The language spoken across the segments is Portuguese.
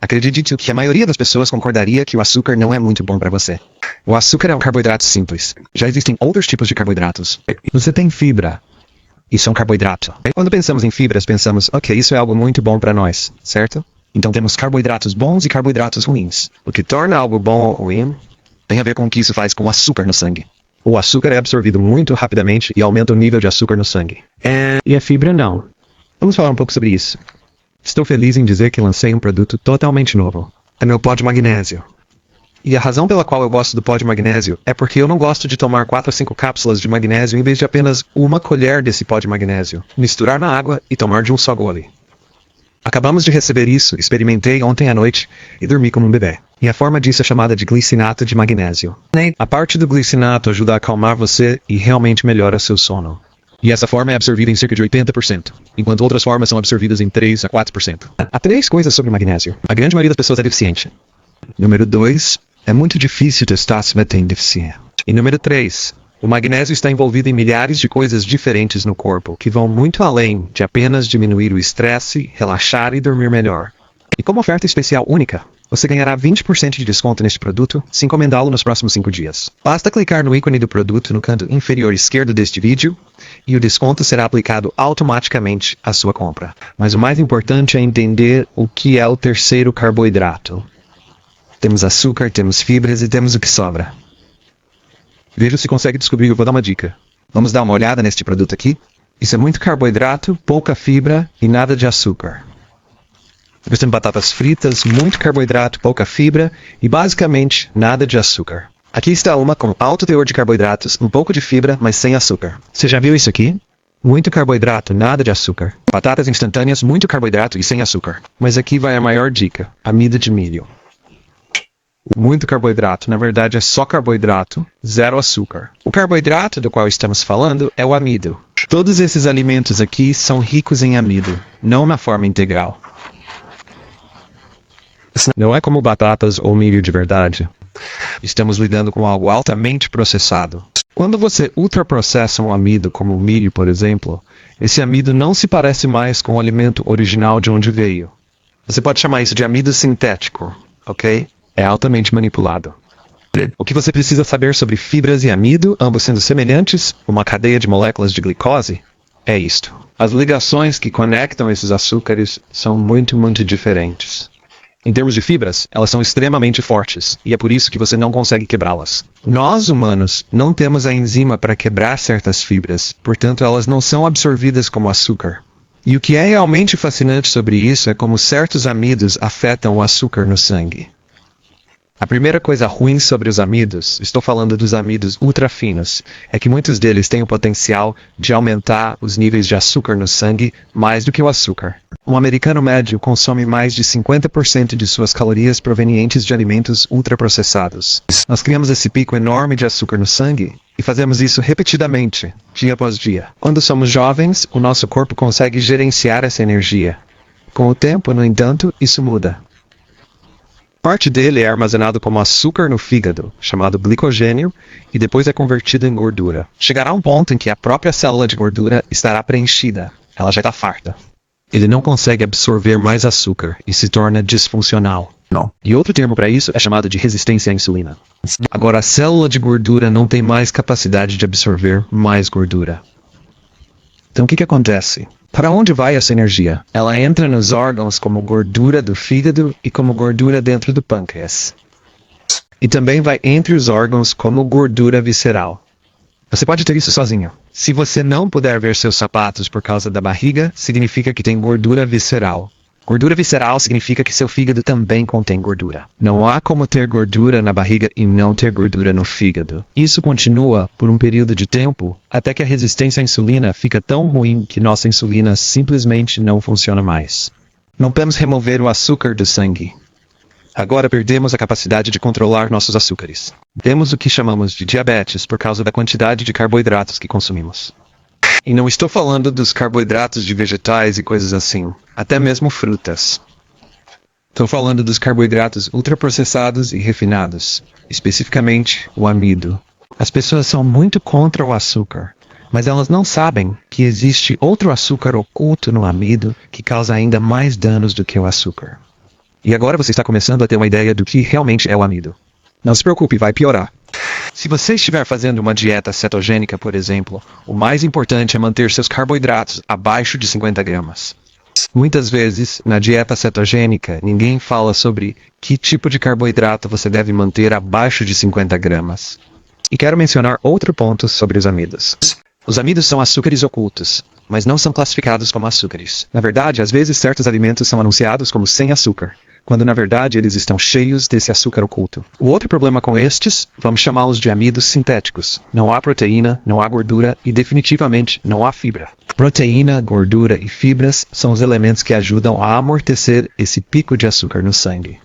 Acredite que a maioria das pessoas concordaria que o açúcar não é muito bom para você. O açúcar é um carboidrato simples. Já existem outros tipos de carboidratos. Você tem fibra. Isso é um carboidrato. Quando pensamos em fibras, pensamos, ok, isso é algo muito bom para nós, certo? Então temos carboidratos bons e carboidratos ruins. O que torna algo bom ou ruim tem a ver com o que isso faz com o açúcar no sangue. O açúcar é absorvido muito rapidamente e aumenta o nível de açúcar no sangue. E a fibra não. Vamos falar um pouco sobre isso. Estou feliz em dizer que lancei um produto totalmente novo. É meu pó de magnésio. E a razão pela qual eu gosto do pó de magnésio é porque eu não gosto de tomar 4 ou 5 cápsulas de magnésio em vez de apenas uma colher desse pó de magnésio, misturar na água e tomar de um só gole. Acabamos de receber isso, experimentei ontem à noite e dormi como um bebê. E a forma disso é chamada de glicinato de magnésio. A parte do glicinato ajuda a acalmar você e realmente melhora seu sono. E essa forma é absorvida em cerca de 80%, enquanto outras formas são absorvidas em 3 a 4%. Há 3 coisas sobre o magnésio. A grande maioria das pessoas é deficiente. Número 2, é muito difícil testar se você tem deficiência. E número 3, o magnésio está envolvido em milhares de coisas diferentes no corpo, que vão muito além de apenas diminuir o estresse, relaxar e dormir melhor. E como oferta especial única, você ganhará 20% de desconto neste produto se encomendá-lo nos próximos 5 dias. Basta clicar no ícone do produto no canto inferior esquerdo deste vídeo e o desconto será aplicado automaticamente à sua compra. Mas o mais importante é entender o que é o terceiro carboidrato. Temos açúcar, temos fibras e temos o que sobra. Veja se consegue descobrir, eu vou dar uma dica. Vamos dar uma olhada neste produto aqui? Isso é muito carboidrato, pouca fibra e nada de açúcar. Depois temos batatas fritas, muito carboidrato, pouca fibra e basicamente nada de açúcar. Aqui está uma com alto teor de carboidratos, um pouco de fibra, mas sem açúcar. Você já viu isso aqui? Muito carboidrato, nada de açúcar. Batatas instantâneas, muito carboidrato e sem açúcar. Mas aqui vai a maior dica, amido de milho. Muito carboidrato, na verdade é só carboidrato, zero açúcar. O carboidrato do qual estamos falando é o amido. Todos esses alimentos aqui são ricos em amido, não na forma integral. Não é como batatas ou milho de verdade. Estamos lidando com algo altamente processado. Quando você ultraprocessa um amido, como o milho, por exemplo, esse amido não se parece mais com o alimento original de onde veio. Você pode chamar isso de amido sintético, ok? É altamente manipulado. O que você precisa saber sobre fibras e amido, ambos sendo semelhantes, uma cadeia de moléculas de glicose, é isto. As ligações que conectam esses açúcares são muito diferentes. Em termos de fibras, elas são extremamente fortes, e é por isso que você não consegue quebrá-las. Nós, humanos, não temos a enzima para quebrar certas fibras, portanto elas não são absorvidas como açúcar. E o que é realmente fascinante sobre isso é como certos amidos afetam o açúcar no sangue. A primeira coisa ruim sobre os amidos, estou falando dos amidos ultrafinos, é que muitos deles têm o potencial de aumentar os níveis de açúcar no sangue mais do que o açúcar. Um americano médio consome mais de 50% de suas calorias provenientes de alimentos ultraprocessados. Nós criamos esse pico enorme de açúcar no sangue e fazemos isso repetidamente, dia após dia. Quando somos jovens, o nosso corpo consegue gerenciar essa energia. Com o tempo, no entanto, isso muda. Parte dele é armazenado como açúcar no fígado, chamado glicogênio, e depois é convertido em gordura. Chegará um ponto em que a própria célula de gordura estará preenchida. Ela já está farta. Ele não consegue absorver mais açúcar e se torna disfuncional. Não. E outro termo para isso é chamado de resistência à insulina. Agora, a célula de gordura não tem mais capacidade de absorver mais gordura. Então o que acontece? Para onde vai essa energia? Ela entra nos órgãos como gordura do fígado e como gordura dentro do pâncreas. E também vai entre os órgãos como gordura visceral. Você pode ter isso sozinho. Se você não puder ver seus sapatos por causa da barriga, significa que tem gordura visceral. Gordura visceral significa que seu fígado também contém gordura. Não há como ter gordura na barriga e não ter gordura no fígado. Isso continua por um período de tempo, até que a resistência à insulina fica tão ruim que nossa insulina simplesmente não funciona mais. Não podemos remover o açúcar do sangue. Agora perdemos a capacidade de controlar nossos açúcares. Temos o que chamamos de diabetes por causa da quantidade de carboidratos que consumimos. E não estou falando dos carboidratos de vegetais e coisas assim, até mesmo frutas. Estou falando dos carboidratos ultraprocessados e refinados, especificamente o amido. As pessoas são muito contra o açúcar, mas elas não sabem que existe outro açúcar oculto no amido que causa ainda mais danos do que o açúcar. E agora você está começando a ter uma ideia do que realmente é o amido. Não se preocupe, vai piorar. Se você estiver fazendo uma dieta cetogênica, por exemplo, o mais importante é manter seus carboidratos abaixo de 50 gramas. Muitas vezes, na dieta cetogênica, ninguém fala sobre que tipo de carboidrato você deve manter abaixo de 50 gramas. E quero mencionar outro ponto sobre os amidos. Os amidos são açúcares ocultos, mas não são classificados como açúcares. Na verdade, às vezes certos alimentos são anunciados como sem açúcar, quando na verdade eles estão cheios desse açúcar oculto. O outro problema com estes, vamos chamá-los de amidos sintéticos. Não há proteína, não há gordura e definitivamente não há fibra. Proteína, gordura e fibras são os elementos que ajudam a amortecer esse pico de açúcar no sangue.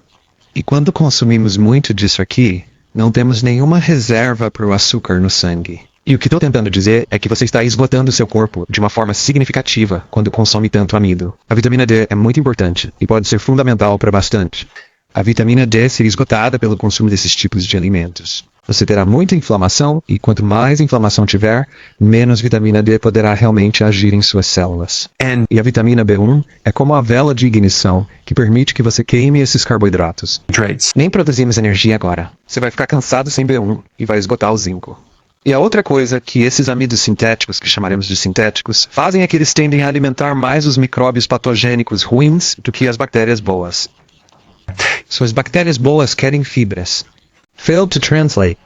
E quando consumimos muito disso aqui, não temos nenhuma reserva para o açúcar no sangue. E o que estou tentando dizer é que você está esgotando seu corpo de uma forma significativa quando consome tanto amido. A vitamina D é muito importante e pode ser fundamental para bastante. A vitamina D será esgotada pelo consumo desses tipos de alimentos. Você terá muita inflamação e quanto mais inflamação tiver, menos vitamina D poderá realmente agir em suas células. E a vitamina B1 é como a vela de ignição que permite que você queime esses carboidratos. Nem produzimos energia agora. Você vai ficar cansado sem B1 e vai esgotar o zinco. E a outra coisa que esses amidos sintéticos, que chamaremos de sintéticos, fazem é que eles tendem a alimentar mais os micróbios patogênicos ruins do que as bactérias boas. Suas bactérias boas querem fibras. Failed to translate.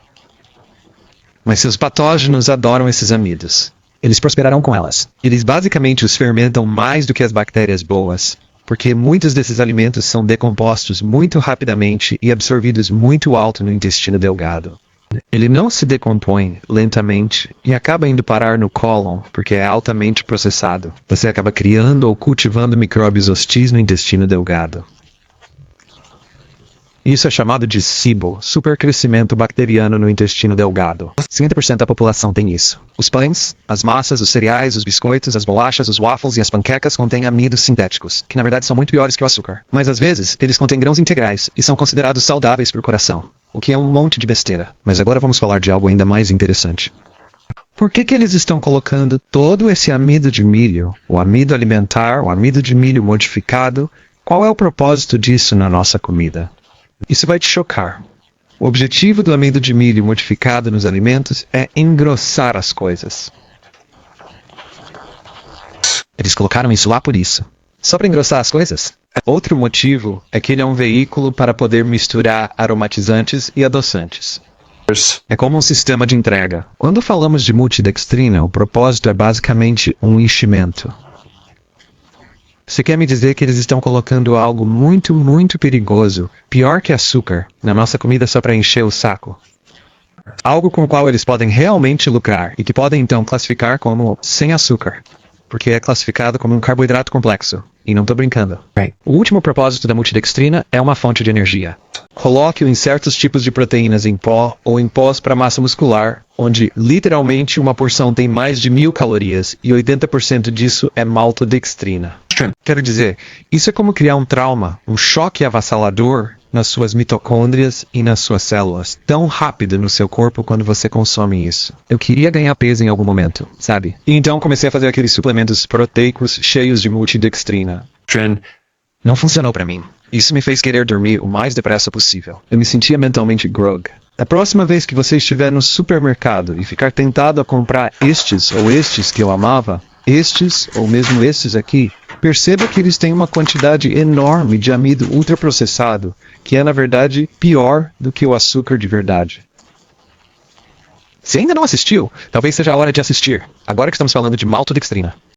Mas seus patógenos adoram esses amidos. Eles prosperarão com elas. Eles basicamente os fermentam mais do que as bactérias boas, porque muitos desses alimentos são decompostos muito rapidamente e absorvidos muito alto no intestino delgado. Ele não se decompõe lentamente e acaba indo parar no cólon porque é altamente processado. Você acaba criando ou cultivando micróbios hostis no intestino delgado. Isso é chamado de SIBO, supercrescimento bacteriano no intestino delgado. 50% da população tem isso. Os pães, as massas, os cereais, os biscoitos, as bolachas, os waffles e as panquecas contêm amidos sintéticos, que na verdade são muito piores que o açúcar. Mas às vezes, eles contêm grãos integrais e são considerados saudáveis para o coração, o que é um monte de besteira. Mas agora vamos falar de algo ainda mais interessante. Por que eles estão colocando todo esse amido de milho, o amido alimentar, o amido de milho modificado? Qual é o propósito disso na nossa comida? Isso vai te chocar. O objetivo do amido de milho modificado nos alimentos é engrossar as coisas. Eles colocaram isso lá por isso. Só para engrossar as coisas? Outro motivo é que ele é um veículo para poder misturar aromatizantes e adoçantes. É como um sistema de entrega. Quando falamos de multidextrina, o propósito é basicamente um enchimento. Você quer me dizer que eles estão colocando algo muito, muito perigoso, pior que açúcar, na nossa comida só para encher o saco? Algo com o qual eles podem realmente lucrar e que podem então classificar como sem açúcar, porque é classificado como um carboidrato complexo. E não tô brincando. O último propósito da multidextrina é uma fonte de energia. Coloque-o em certos tipos de proteínas em pó ou em pós para massa muscular, onde literalmente uma porção tem mais de 1000 calorias e 80% disso é maltodextrina. Quero dizer, isso é como criar um trauma, um choque avassalador nas suas mitocôndrias e nas suas células, tão rápido no seu corpo quando você consome isso. Eu queria ganhar peso em algum momento, sabe? E então comecei a fazer aqueles suplementos proteicos cheios de multidextrina. Não funcionou pra mim. Isso me fez querer dormir o mais depressa possível. Eu me sentia mentalmente grog. Da próxima vez que você estiver no supermercado e ficar tentado a comprar estes ou estes que eu amava, estes ou mesmo estes aqui, perceba que eles têm uma quantidade enorme de amido ultraprocessado, que é na verdade pior do que o açúcar de verdade. Se ainda não assistiu, talvez seja a hora de assistir, agora que estamos falando de maltodextrina.